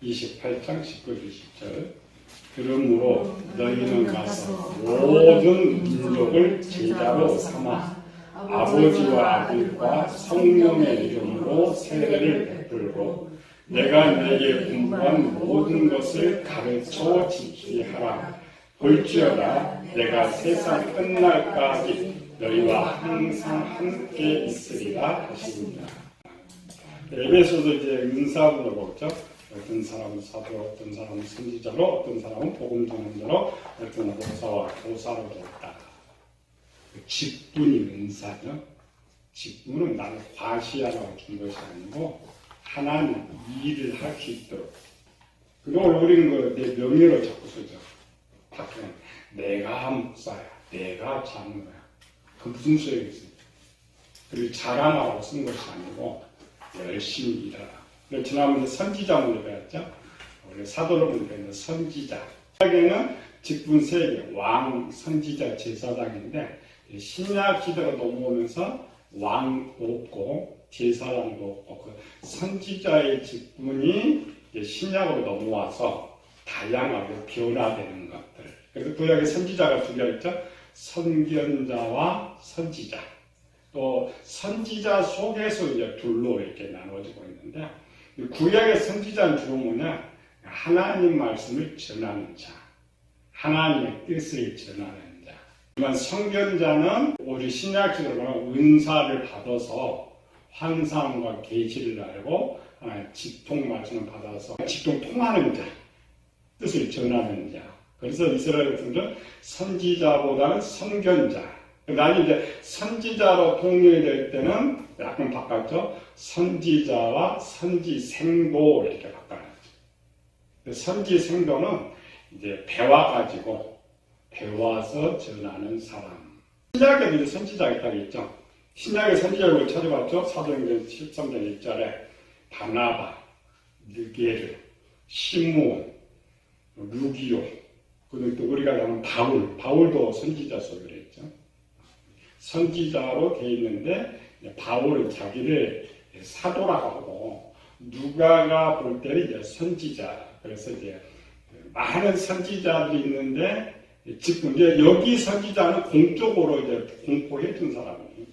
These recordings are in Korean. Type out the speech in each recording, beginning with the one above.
28장 19절 20절. 그러므로 너희는 가서 모든 민족을 제자로 삼아 아버지와 아들과 성령의 이름으로 세례를 베풀고 내가 너희에게 분부한 모든 것을 가르쳐 지키게 하라. 볼지어다 내가 세상 끝날까지 너희와 항상 함께 있으리라 하십니다. 에베소서 이제 은사분을 보죠. 어떤 사람은 사도, 어떤 사람은 선지자로, 어떤 사람은 복음 전문자로, 어떤 목사와 교사로 되었다. 직분이 은사죠. 직분은 나를 과시하라고 준 것이 아니고 하나님 일을 할 수 있도록. 그리고 우리는 내 명예로 자꾸 쓰죠. 밖에는 내가 목사야, 내가 장로야. 그 무슨 소용이 있어요? 그리고 자랑하고 쓴 것이 아니고 열심히 일하라. 지난번에 선지자 문제 배웠죠? 원래 사도를 보니까 선지자. 신약에는 직분 3개, 왕, 선지자, 제사장인데 신약 시대로 넘어오면서 왕도 없고 제사장도 없고 그 선지자의 직분이 신약으로 넘어와서 다양하게 변화되는 것들. 그래서 구약의 선지자가 2개 있죠? 선견자와 선지자. 또 선지자 속에서 이제 둘로 이렇게 나눠지고 있는데 구약의 선지자는 주로 뭐냐? 하나님 말씀을 전하는 자, 하나님의 뜻을 전하는 자. 하지만 선견자는 우리 신약시대로 보면 은사를 받아서 환상과 계시를 알고 직통 말씀을 받아서 직통 통하는 자, 뜻을 전하는 자. 그래서 이스라엘 백성들은 선지자보다는 선견자. 나는 이제 선지자로 통일될 때는 약간 바꿨죠. 선지자와 선지생도 이렇게 바꿔놨죠. 선지생도는 이제 배워가지고 배워서 전하는 사람. 신약에도 이제 선지자가 있다고 했죠. 신약의 선지자를 찾아봤죠. 사도행전 13장 1절에 바나바, 느게르, 시므온, 루기오, 그리고 또 우리가 아는 바울도 선지자 소유를 했죠. 선지자로 되어 있는데 바울은 자기를 사도라고 하고 누가가 볼 때는 이제 선지자. 그래서 이제 많은 선지자들이 있는데 지금 이제 여기 선지자는 공적으로 이제 공포해 준 사람이에요.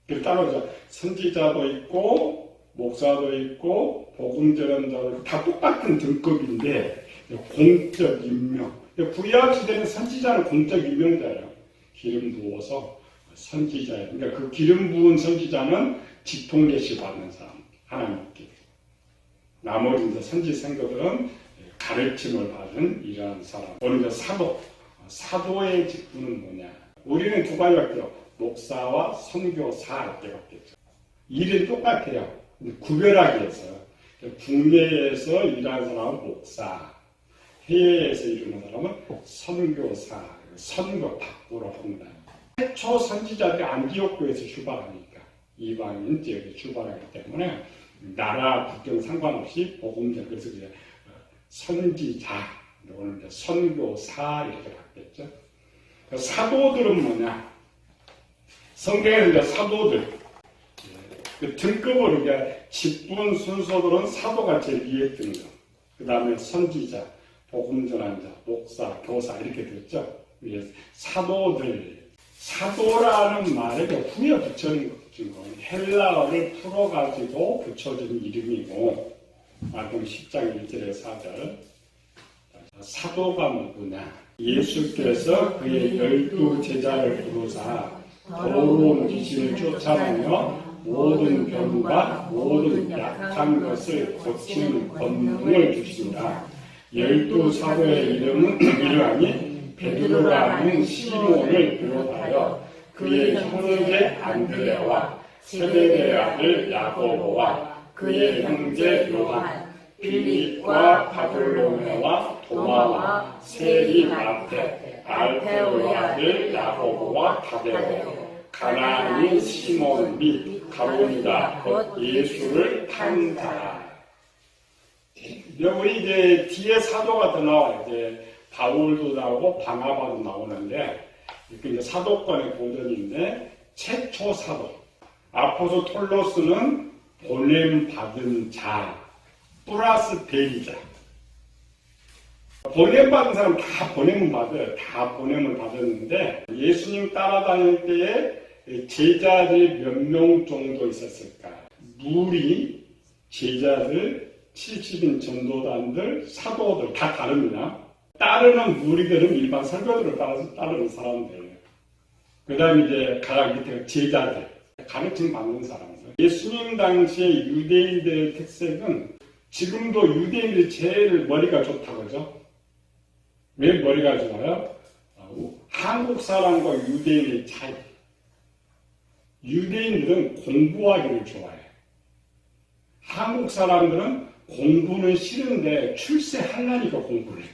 그래서 따라서 선지자도 있고 목사도 있고 복음 전환자도 있고 다 똑같은 등급인데 공적 임명. 구약 시대는 선지자는 공적 임명자예요. 기름 부어서 선지자예요. 그러니까 그 기름 부은 선지자는 직통 계시 받는 사람, 하나님께. 나머지 이제 선지생도들은 가르침을 받은 이러한 사람. 오늘 이제 사도의 직분은 뭐냐? 우리는 두 가지밖에요. 목사와 선교사 이렇게 바뀌었죠. 일은 똑같아요. 근데 구별하기 위해서 국내에서 일하는 사람은 목사, 해외에서 일하는 사람은 선교사, 선교 박부로 합니다. 최초 선지자들이 안디옥교에서 출발하니까 이방인 지역에 출발하기 때문에 나라 국경 상관없이 복음전 그래서 이제 선지자, 오늘 이제 선교사 이렇게 바뀌었죠. 사도들은 뭐냐? 성경에는 이제 사도들 그 등급으로 이제 직분 순서들은 사도가 제일 위에 등급. 그 다음에 선지자, 복음 전환자, 목사, 교사 이렇게 됐죠. 사도들. 사도라는 말에 후에 붙여진 건 헬라어를 풀어가지고 붙여진 이름이고 마태복음 10장 1절에 4절 사도가 누구냐? 예수께서 그의 12 제자를 부르사 더러운 귀신을 쫓아내며 모든 병과 모든 약한 것을 고치는 권능을 주신다. 12 사도의 이름은 이러하니 베드로라는 시몬을 비롯하여 그의 형제 안드레와 세베대의 아들 야고보와 그의 형제 요한, 빌립과 바돌로메와 도마와 세리 마테, 알페오의 아들 야고보와 다데오, 가나안인 시몬 및 가룟유다 곧 예수를 탄 자. 우리 이제 뒤에 사도가 더 나와요. 이제 바울도 나오고 바나바도 나오는데 이렇게 이제 사도권의 보전인데 최초 사도 아포스톨로스는 보냄 받은 자 플러스 대리자. 보냄받은 사람 다 보냄을 받아요. 다 보냄을 받았는데 예수님 따라다닐 때에 제자들이 몇 명 정도 있었을까? 무리, 제자들, 70인 전도단들, 사도들 다 다릅니다. 따르는 무리들은 일반 설교들을 따라서 따르는 사람들. 그 다음에 이제 가장 밑에가 제자들, 가르침 받는 사람들. 예수님 당시에 유대인들의 특색은 지금도 유대인들이 제일 머리가 좋다고 하죠. 왜 머리가 좋아요? 한국 사람과 유대인의 차이. 유대인들은 공부하기를 좋아해요. 한국 사람들은 공부는 싫은데 출세하려니까 공부를 해요.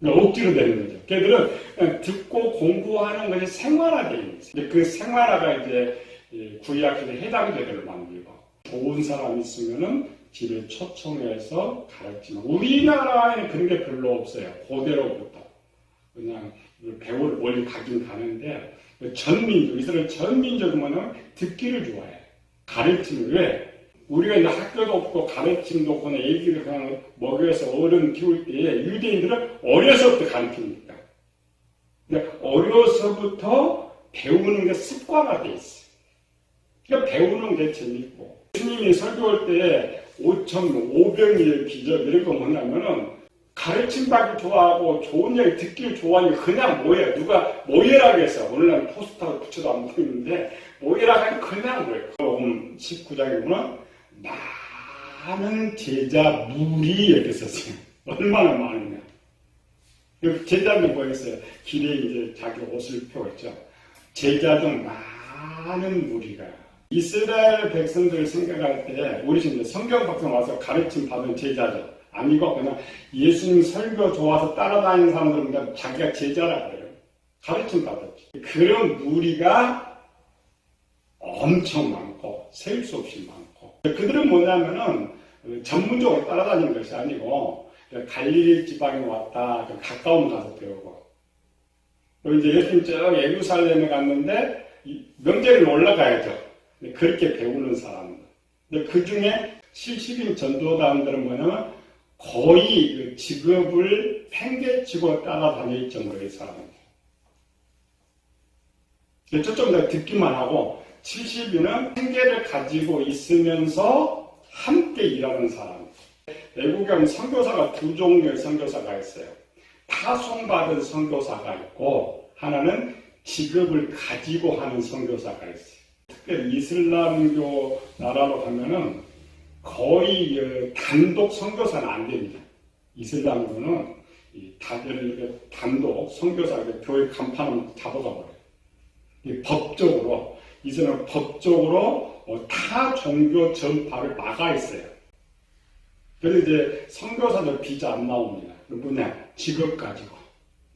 그러니까 억지로 되는 거죠. 걔들은 그냥 듣고 공부하는 것이 생활화되어 있는 거예요. 그 생활화가 이제 구약시대 해당제도를 만들고 좋은 사람이 있으면은 집에 초청해서 가르치면 우리나라에는 그런 게 별로 없어요. 고대로부터 그냥 배울 원리 가긴 가는데 전민족, 이스라엘 전민족은 듣기를 좋아해요. 가르치는 왜? 우리가 이제 학교도 없고 가르침도 없고 애기를 그냥 먹여서 어른 키울 때에 유대인들은 어려서부터 가르칩니다. 근데 어려서부터 배우는 게 습관화돼 있어요. 그러니까 배우는 게 재밌고 예수님이 설교할 때 5,500일 기적 이런 거 뭐냐면은 가르침 받기 좋아하고 좋은 얘기 듣기를 좋아하니까 그냥 모여요. 누가 모여라고 해서 오늘날 포스터를 붙여도 안 보이는데 모여라고 하면 그냥 모여요. 19장에 보면 많은 제자 무리 이렇게 썼어요. 얼마나 많으냐. 제자들이 뭐였어요? 길에 이제 자기 옷을 펴왔죠. 제자 중 많은 무리가 이스라엘 백성들을 생각할 때 우리 지금 성경 박사 와서 가르침 받은 제자죠. 아니고 그냥 예수님 설교 좋아서 따라다니는 사람들은 그냥 자기가 제자라 그래요. 가르침 받았지. 그런 무리가 엄청 많고 셀 수 없이 많고 그들은 뭐냐면은 전문적으로 따라다니는 것이 아니고 갈릴리 지방에 왔다 가까운 가서 배우고 또 이제 예수님 저 예루살렘에 갔는데 명절에 올라가야죠. 그렇게 배우는 사람들. 근데 그 중에 70인 전도단들은 뭐냐면 거의 직업을 팽개치고 따라다닐 정도의 사람들. 저쪽 다 듣기만 하고 70인은 팽개를 가지고 있으면서 함께 일하는 사람. 외국에 선교사가 두 종류의 선교사가 있어요. 파송받은 선교사가 있고 하나는 직업을 가지고 하는 선교사가 있어요. 특별히 이슬람교 나라로 가면은 거의 단독 선교사는 안 됩니다. 이슬람교는 다들 이렇게 단독 선교사 교회 간판을 잡아가 버려요. 법적으로 이슬람 법적으로 타 종교 전파를 막아 있어요. 그래서 이제 선교사들 비자 안 나옵니다. 뭐냐 직업 가지고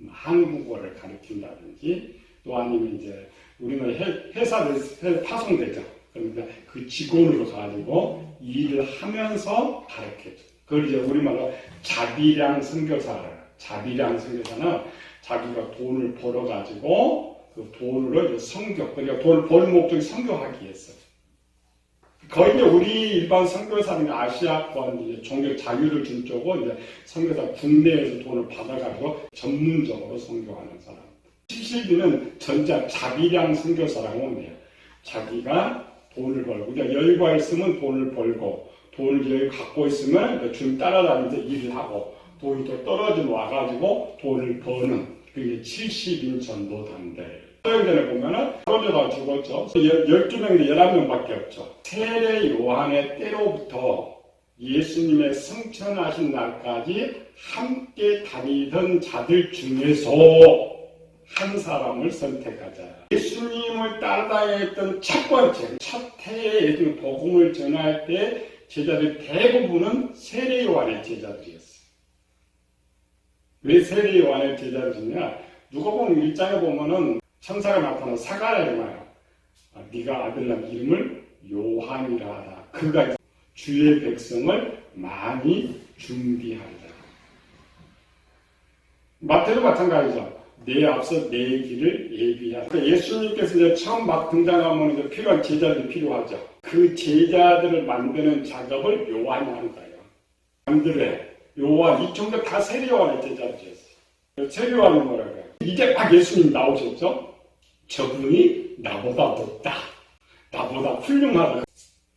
한국어를 가르친다든지 또 아니면 이제 우리는 회사들 파송되죠. 그러니까 그 직원으로 가지고 일을 하면서 가르쳐줘. 그걸 이제 우리말로 자비량 선교사를. 자비량 선교사는 자기가 돈을 벌어가지고 그 돈으로 이제 선교. 그러니까 돈을 버는 목적이 선교하기 위해서. 거의 이제 우리 일반 선교사는 아시아권 이제 종교 자유를 준 쪽은 이제 선교사 국내에서 돈을 받아가지고 전문적으로 선교하는 사람. 70인은 전자 자비량 선교사라고 해요. 자기가 돈을 벌고, 그러니까 여유가 있으면 돈을 벌고, 돈을 여유 갖고 있으면 좀 따라다니면서 일을 하고, 돈이 또 떨어지면 와가지고 돈을 버는, 그게 70인 전도단들. 서영전에 보면은, 떨어져다 죽었죠. 12명인데 11명밖에 없죠. 세례 요한의 때로부터 예수님의 승천하신 날까지 함께 다니던 자들 중에서 한 사람을 선택하자. 예수님을 따라다녔던 첫 번째, 첫 해에 복음을 전할 때 제자들 대부분은 세례 요한의 제자들이었어요. 왜 세례 요한의 제자들이냐? 누가복음 1장에 보면은 천사가 나타나 사가랴를 말해요. 네가 아들날 이름을 요한이라 하라. 그가 주의 백성을 많이 준비한다. 마태도 마찬가지죠. 내 앞서 내 길을 예비하라. 그러니까 예수님께서 이제 처음 막 등장하면 이제 필요한 제자들이 필요하죠. 그 제자들을 만드는 작업을 요한이 하는 거예요. 안드레, 요한 이 정도 다 세례요한의 제자들이었어요. 세례요한은 뭐라고 해요? 이제 막 예수님 나오셨죠? 저분이 나보다 높다. 나보다 훌륭하다.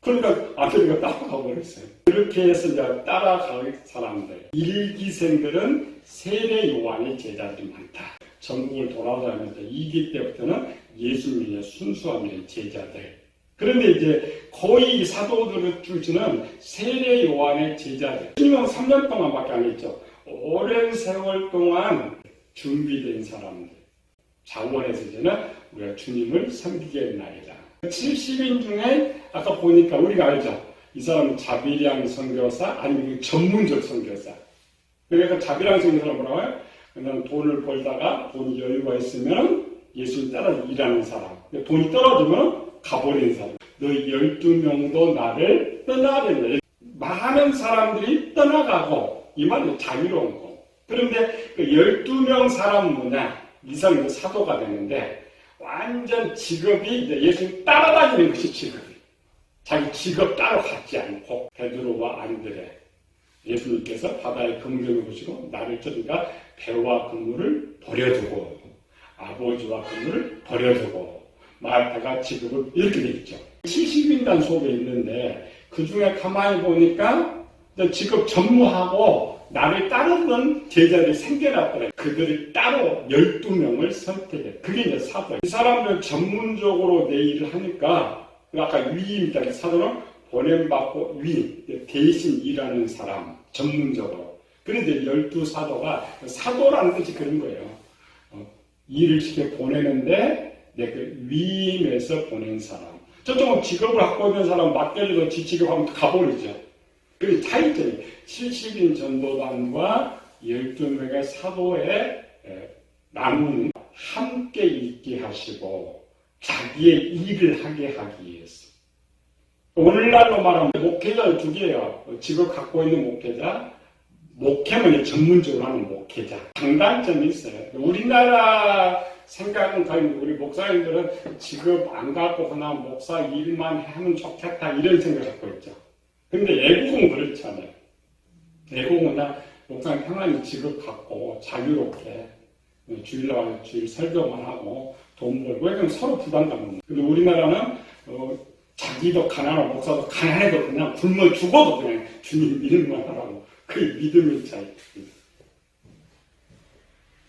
그러니까 안드레가 따라가 버렸어요. 그렇게 해서 이제 따라갈 사람들, 일기생들은 세례요한의 제자들이 많다. 전국을 돌아다니면서 2기 때부터는 예수님의 순수한 제자들. 그런데 이제 거의 사도들을 주는 세례 요한의 제자들. 주님은 3년 동안밖에 안 했죠. 오랜 세월 동안 준비된 사람들. 자원에서 이제는 우리가 주님을 섬기게 할 날이다. 70인 중에 아까 보니까 우리가 알죠. 이 사람은 자비량 선교사 아니면 전문적 선교사. 그러니까 자비량 선교사는 뭐라고 해요? 그냥 돈을 벌다가 돈이 여유가 있으면 예수님 따라 일하는 사람. 돈이 떨어지면 가버리는 사람. 너희 12명도 나를 떠나려는 많은 사람들이 떠나가고 이 말은 자유로운 거. 그런데 그 12명 사람은 뭐냐? 이 사람이 사도가 되는데 완전 직업이 이제 예수님 따라다니는 것이 직업이. 자기 직업 따로 갖지 않고 베드로와 안드레 예수님께서 바다에 긍정을 보시고 나를 쫓으니까 배와 그물을 버려두고 아버지와 그물을 버려두고 마르타가 직업을 이렇게 돼 있죠. 70인단 속에 있는데 그 중에 가만히 보니까 직업 전무하고 나를 따르는 제자들이 생겨났더래. 그들이 따로 12명을 선택해. 그게 이제 사도예요. 이 사람들 전문적으로 내 일을 하니까 아까 위임이다. 사도는 보냄받고 위임, 대신 일하는 사람, 전문적으로. 그런데 12사도가 사도라는 뜻이 그런 거예요. 일을 시켜 보내는데 그 위임에서 보낸 사람. 저쪽은 직업을 갖고 있는 사람 맡겨줘도 지 직업하면 가버리죠. 그 차이점이 70인 전도단과 12명의 사도의 나누는 함께 있게 하시고 자기의 일을 하게 하기 위해서. 오늘날로 말하면 목회자를 두 개예요. 직업 갖고 있는 목회자, 목회만 전문적으로 하는 목회자. 장단점이 있어요. 우리나라 생각은 거의 우리 목사님들은 직업 안 갖고 그냥 목사 일만 하면 좋겠다 이런 생각을 갖고 있죠. 근데 애국은 그렇지 않아요. 애국은 목사님 평안히 직업 갖고 자유롭게 주일 나와서 주일 설교만 하고 돈 벌고 왜냐면 서로 부담감은. 근데 우리나라는 자기도 가난하고 목사도 가난해도 그냥 굶어 죽어도 그냥 주님 이름만 하라고. 그게 믿음의 차이.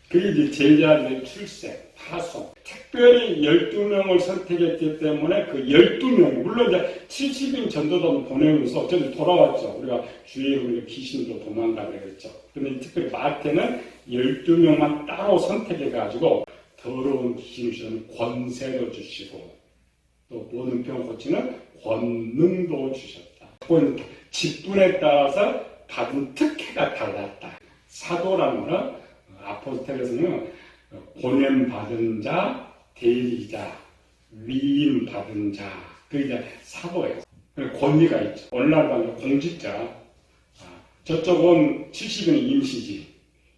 그게 이제 제자들의 출세, 파송. 특별히 12명을 선택했기 때문에 그 12명, 물론 이제 70인 전도단 보내면서 어쨌든 돌아왔죠. 우리가 주위에 우리가 귀신도 도망가고 그랬죠. 그런데 특별히 마태는 12명만 따로 선택해가지고 더러운 귀신을 주시는 권세도 주시고 또 모든 병 고치는 권능도 주셨다. 그건 직분에 따라서 받은 특혜가 달랐다. 사도라는 건 아포스텔에서는 보냄받은 자, 대리자, 위임받은 자, 그게 이제 사도예요. 권위가 있죠. 오늘날은 공직자, 저쪽은 70인 임시직,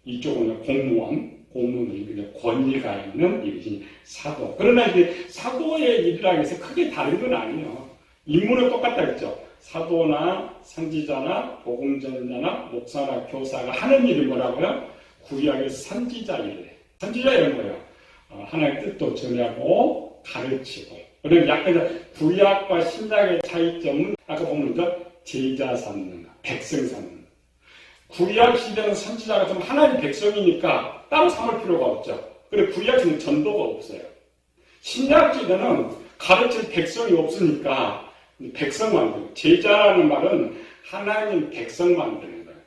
이쪽은 공무원이 이제 권위가 있는 이것이 사도. 그러나 이제 사도의 일이라고 해서 크게 다른 건 아니에요. 임무는 똑같다 했죠. 사도나 선지자나 복음전자나 목사나 교사가 하는 일이 뭐라고요? 구약의 선지자 일. 선지자 일은 뭐예요? 하나님의 뜻도 전하고 가르치고. 그리고 약간 구약과 신약의 차이점은 아까 보면 제자 삼는, 백성 삼는. 구약 시대는 선지자가 좀 하나님 백성이니까 따로 삼을 필요가 없죠. 그리고 구약 시대는 전도가 없어요. 신약 시대는 가르칠 백성이 없으니까 백성 만들고. 제자라는 말은 하나님 백성 만드는 거예요.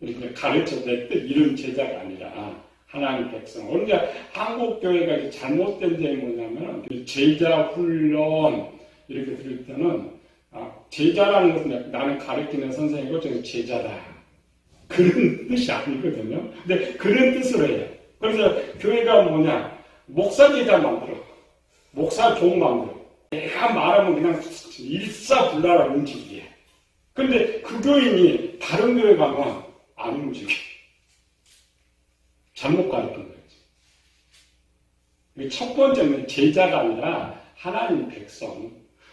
그러니까 가르쳐 내 뜻 이런 제자가 아니라 하나님 백성. 그런데 한국 교회가 잘못된 점이 뭐냐면 제자 훈련 이렇게 들을 때는 제자라는 것은 나는 가르치는 선생이고 저는 제자다. 그런 뜻이 아니거든요. 근데 그런 뜻으로 해요. 그래서 교회가 뭐냐? 목사 제자 만들어. 목사 종 만들어. 내가 말하면 그냥 일사불란한 움직이게. 근데 그 교인이 다른 교회 가면 안 움직여. 잘못 가르친 거지. 첫 번째는 제자가 아니라 하나님 백성.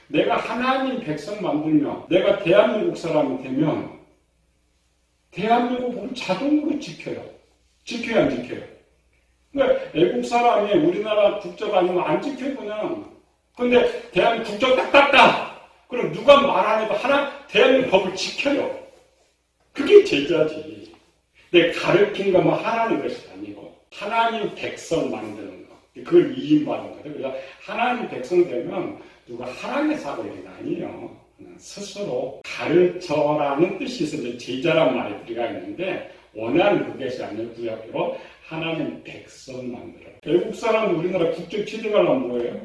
내가 하나님 백성 만들면, 내가 대한민국 사람이 되면 대한민국은 자동으로 지켜요. 지켜야 안 지켜요? 그러니까 외국 사람이 우리나라 국적 아니면 안 지켜요, 그냥. 근데 대한민국 국적 딱 땄다. 그럼 누가 말하니까 대한민국 법을 지켜요. 그게 제자지. 내 가르친 것만 하라는 것이 아니고 하나님 백성 만드는 거. 그걸 이임받은 거죠. 그래서 하나님 백성 되면 누가 하나님의 사고 이런 거 아니에요. 그냥 스스로 가르쳐라는 뜻이 있어서 제자란 말이 들어가 있는데 원하는 그것이 아니라 구약으로 하나님 백성 만들어. 외국 사람도 우리나라 국적 취득하려면 뭐예요?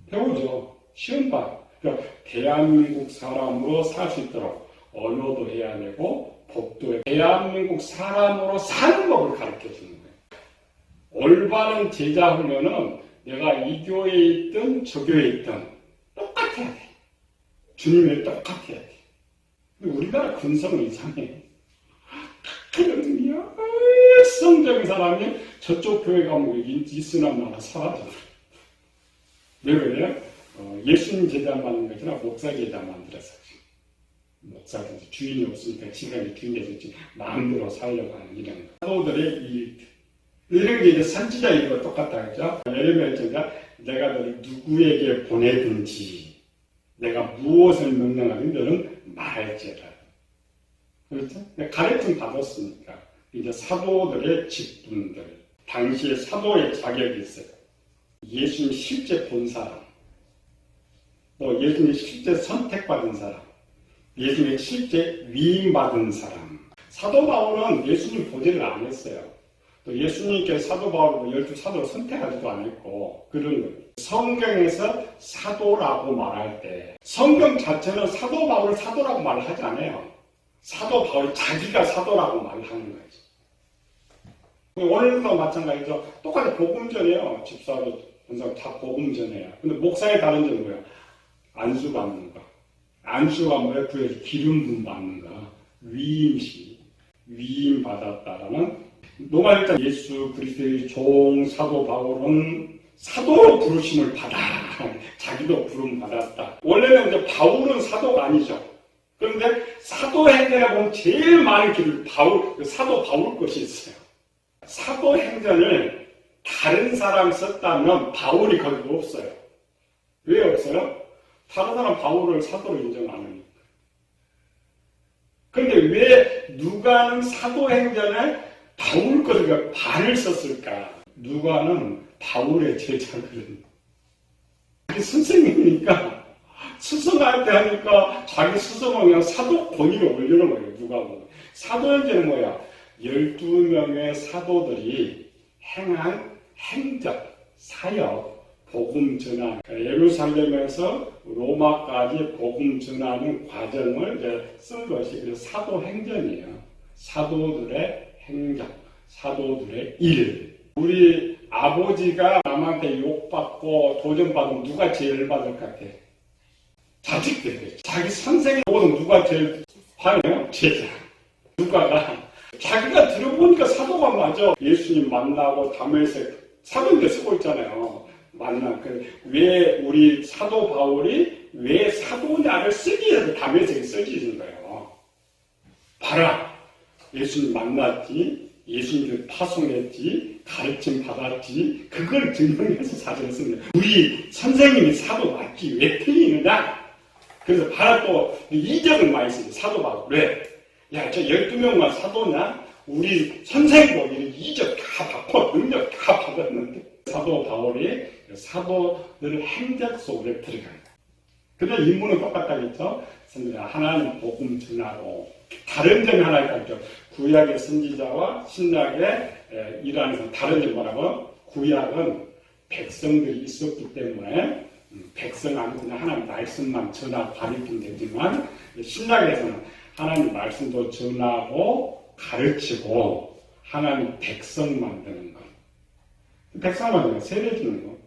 배우죠. 시험 봐. 그러니까 대한민국 사람으로 살 수 있도록 언어도 해야 되고 법도 해야 되고 대한민국 사람으로 사는 법을 가르쳐 주는 거예요. 올바른 제자 훈련은 내가 이 교회에 있든 저 교회에 있든 똑같아야 돼. 주님의 똑같아야 돼. 근데 우리나라 근성은 이상해. 그러더니요. 성적인 사람이 저쪽 교회 가면 있으나 마나 사라져. 왜 그래요? 예수님 제자 만든 것이나 목사 제자 만들어서. 목사도 주인이 없으니까 지금까지 주인에서 마음대로 살려고 하는 이런 거. 사도들의 일. 이런 게 이제 선지자 일과 똑같다, 그죠? 예레미야 제가 내가 너를 누구에게 보내든지 내가 무엇을 명령하든 너는 말할지어다. 그렇죠? 가르침 받았으니까. 이제 사도들의 직분들. 당시에 사도의 자격이 있어요. 예수님 실제 본 사람. 또 예수님 실제 선택받은 사람. 예수님 실제 위임받은 사람. 사도 바울은 예수님 보지를 안 했어요. 또 예수님께 사도 바울을 12사도로 선택하지도 않았고, 그런 거예요. 성경에서 사도라고 말할 때, 성경 자체는 사도 바울을 사도라고 말을 하지 않아요. 사도 바울이 자기가 사도라고 말을 하는 거죠. 오늘도 마찬가지죠. 똑같이 복음 전이에요. 집사도, 권사도 다 복음 전이에요. 근데 목사의 다른 점은 뭐예요? 안수 받는 거. 안수가 뭐예요? 구해서 기름 부음 받는 거. 위임 받았다라는 로마 1장 예수 그리스도의 종 사도 바울은 사도로 부르심을 받아. 자기도 부름 받았다. 원래는 이제 바울은 사도가 아니죠. 그런데 사도행전에 보면 제일 많은 길을 사도 바울 것이 있어요. 사도행전을 다른 사람이 썼다면 바울이 거기 없어요. 왜 없어요? 다른 사람 바울을 사도로 인정 안 하니까. 그런데 왜 누가는 사도행전에 바울 것을 반을 썼을까? 누가는 바울의 제자거든요. 자기 선생님이니까 스승한테 하니까 자기 스승은 그냥 사도 권위를 올리는 거예요. 누가는. 사도행전은 뭐야? 12명의 사도들이 행한 행적, 사역, 복음 전환, 예루살렘에서 로마까지 복음 전하는 과정을 이제 쓴 것이 그래서 사도행전이에요. 사도들의 행적, 사도들의 일. 우리 아버지가 남한테 욕받고 도전받으면 누가 제일 받을 것 같아? 자식들. 자기 선생님보다 누가 제일 화내요? 제자. 누가가. 자기가 들어보니까 사도가 맞아. 예수님 만나고 담에색 사도인데 쓰고 있잖아요. 왜 우리 사도 바울이 왜 사도냐를 쓰기 위해서 담에색이 써지는 거예요. 봐라. 예수님 만났지. 예수님을 파송했지. 가르침 받았지. 그걸 증명해서 사전을 쓰는 거예요. 우리 선생님이 사도 맞지. 왜 틀리느냐? 그래서 봐라 또 이적을 많이 쓰죠. 사도 바울. 왜? 야, 저 12명만 사도냐? 우리 선생님도 이적 다 받고 능력 다 받았는데 사도 바울이 사도들 행적 속에 들어간다. 근데 인물은 똑같다겠죠? 하나님 복음 전하러 다른 점이 하나 있죠. 구약의 선지자와 신약의 일하는 다른 점 뭐라고? 구약은 백성들이 있었기 때문에 백성 안에 그냥 하나님 말씀만 전하고 가르치면 되지만 신약에서는 하나님 말씀도 전하고 가르치고 하나님 백성 만드는 것. 백성 만드는 거, 세례 주는 거.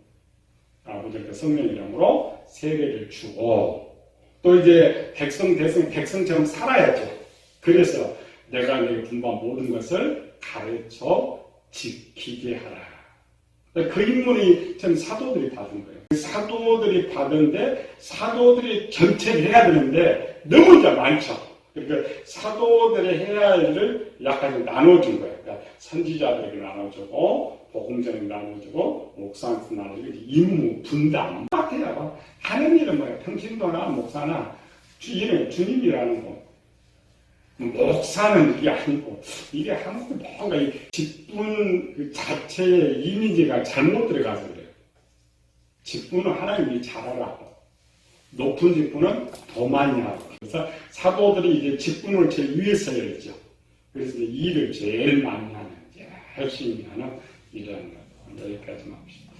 아버지가 성령 이름으로 세례를 주고 또 이제 백성처럼 살아야죠. 그래서 내가 내게 분부한 모든 것을 가르쳐 지키게 하라. 그 인문이 전 사도들이 받은 거예요. 사도들이 받은데 사도들이 전체를 해야 되는데 너무 이제 많죠. 그러니까 사도들이 해야 할 일을 약간 나눠준 거예요. 그러니까 선지자들에게 나눠주고, 복음자에게 나눠주고, 목사한테 나눠주고, 임무, 분담. 같아요. 하는 일은 뭐예요? 평신도나 목사나 주님이라는 거. 목사는 이게 아니고, 이게 한국 뭔가 이 직분 그 자체의 이미지가 잘못 들어가서 그래요. 직분은 하나님이 잘하라고. 높은 직분은 더 많이 하고. 그래서 사도들이 이제 직분을 제일 위에 써야죠. 그래서 이제 일을 제일 많이 하는, 열심히 하는 이런 거. 여기까지만 합시다.